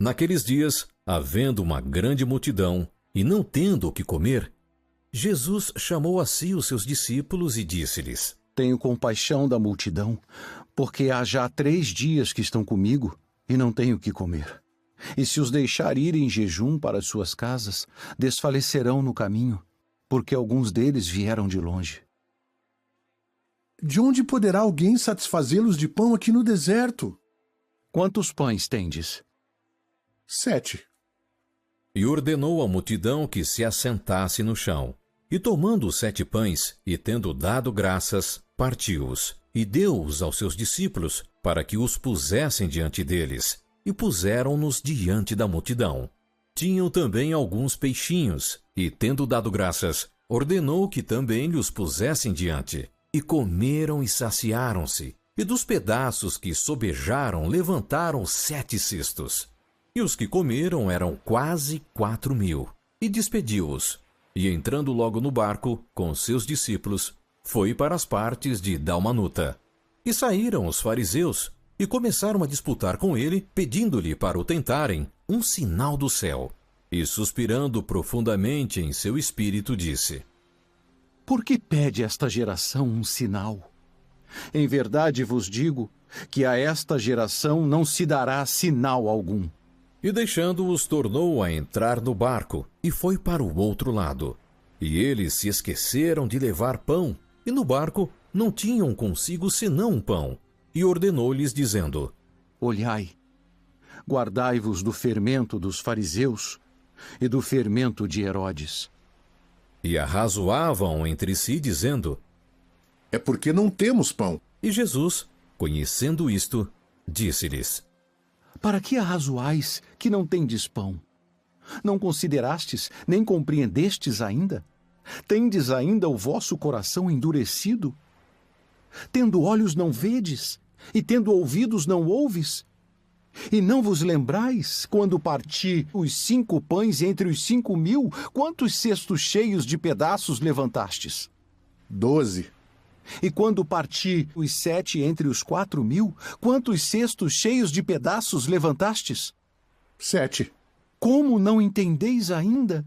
Naqueles dias, havendo uma grande multidão e não tendo o que comer, Jesus chamou a si os seus discípulos e disse-lhes: Tenho compaixão da multidão, porque há já 3 dias que estão comigo e não tenho o que comer. E se os deixar ir em jejum para as suas casas, desfalecerão no caminho, porque alguns deles vieram de longe. De onde poderá alguém satisfazê-los de pão aqui no deserto? Quantos pães tendes? 7. E ordenou à multidão que se assentasse no chão. E tomando os 7 pães, e tendo dado graças, partiu-os, e deu-os aos seus discípulos, para que os pusessem diante deles, e puseram-nos diante da multidão. Tinham também alguns peixinhos, e tendo dado graças, ordenou que também lhes pusessem diante. E comeram e saciaram-se, e dos pedaços que sobejaram levantaram 7 cestos. E os que comeram eram quase 4.000. E despediu-os. E entrando logo no barco, com seus discípulos, foi para as partes de Dalmanuta. E saíram os fariseus, e começaram a disputar com ele, pedindo-lhe para o tentarem um sinal do céu. E suspirando profundamente em seu espírito, disse: Por que pede esta geração um sinal? Em verdade vos digo que a esta geração não se dará sinal algum. E deixando-os, tornou a entrar no barco, e foi para o outro lado. E eles se esqueceram de levar pão, e no barco não tinham consigo senão um pão. E ordenou-lhes, dizendo: Olhai, guardai-vos do fermento dos fariseus e do fermento de Herodes. E arrazoavam entre si, dizendo: É porque não temos pão. E Jesus, conhecendo isto, disse-lhes: Para que arrazoais que não tendes pão? Não considerastes, nem compreendestes ainda? Tendes ainda o vosso coração endurecido? Tendo olhos não vedes, e tendo ouvidos não ouves? E não vos lembrais, quando parti os 5 pães entre os 5.000, quantos cestos cheios de pedaços levantastes? 12. E quando parti os 7 entre os 4.000, quantos cestos cheios de pedaços levantastes? 7. Como não entendeis ainda?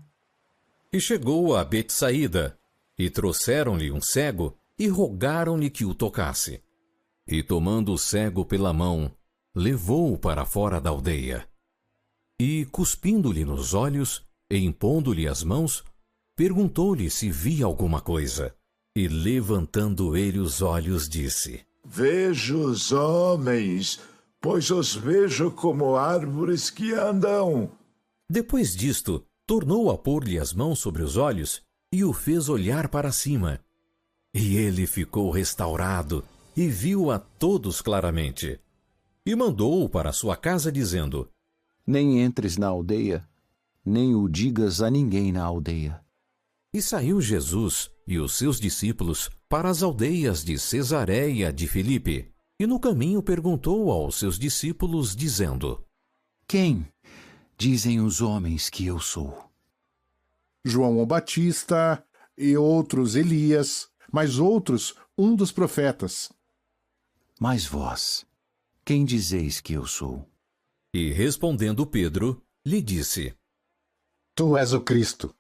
E chegou a Betsaída, e trouxeram-lhe um cego, e rogaram-lhe que o tocasse. E tomando o cego pela mão, levou-o para fora da aldeia. E, cuspindo-lhe nos olhos, e impondo-lhe as mãos, perguntou-lhe se via alguma coisa. E, levantando ele os olhos, disse: Vejo os homens, pois os vejo como árvores que andam. Depois disto, tornou a pôr-lhe as mãos sobre os olhos, e o fez olhar para cima. E ele ficou restaurado, e viu a todos claramente. E mandou-o para sua casa, dizendo: Nem entres na aldeia, nem o digas a ninguém na aldeia. E saiu Jesus e os seus discípulos para as aldeias de Cesareia de Filipe. E no caminho perguntou aos seus discípulos, dizendo: Quem dizem os homens que eu sou? João o Batista, e outros Elias, mas outros um dos profetas. Mas vós, quem dizeis que eu sou? E respondendo Pedro, lhe disse: Tu és o Cristo.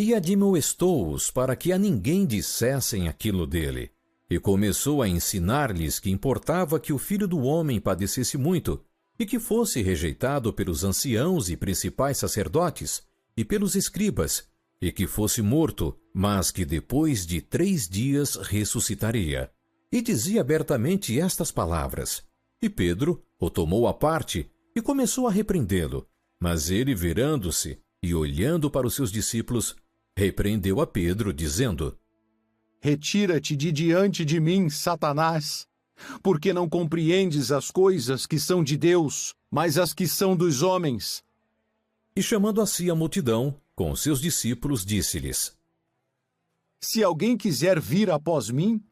E admoestou-os para que a ninguém dissessem aquilo dele. E começou a ensinar-lhes que importava que o Filho do Homem padecesse muito, e que fosse rejeitado pelos anciãos e principais sacerdotes, e pelos escribas, e que fosse morto, mas que depois de 3 dias ressuscitaria. E dizia abertamente estas palavras. E Pedro o tomou à parte e começou a repreendê-lo. Mas ele, virando-se e olhando para os seus discípulos, repreendeu a Pedro, dizendo: Retira-te de diante de mim, Satanás, porque não compreendes as coisas que são de Deus, mas as que são dos homens. E chamando a si a multidão, com seus discípulos, disse-lhes: Se alguém quiser vir após mim,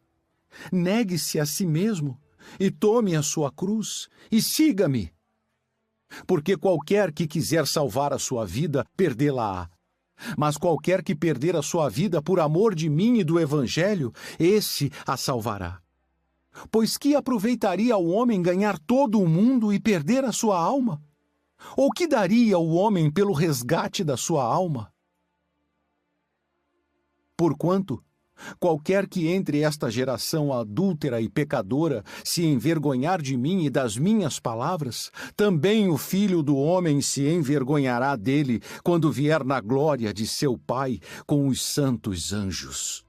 negue-se a si mesmo, e tome a sua cruz, e siga-me. Porque qualquer que quiser salvar a sua vida, perdê-la-á. Mas qualquer que perder a sua vida por amor de mim e do Evangelho, esse a salvará. Pois que aproveitaria o homem ganhar todo o mundo e perder a sua alma? Ou que daria o homem pelo resgate da sua alma? Porquanto, qualquer que entre esta geração adúltera e pecadora se envergonhar de mim e das minhas palavras, também o Filho do Homem se envergonhará dele quando vier na glória de seu Pai com os santos anjos.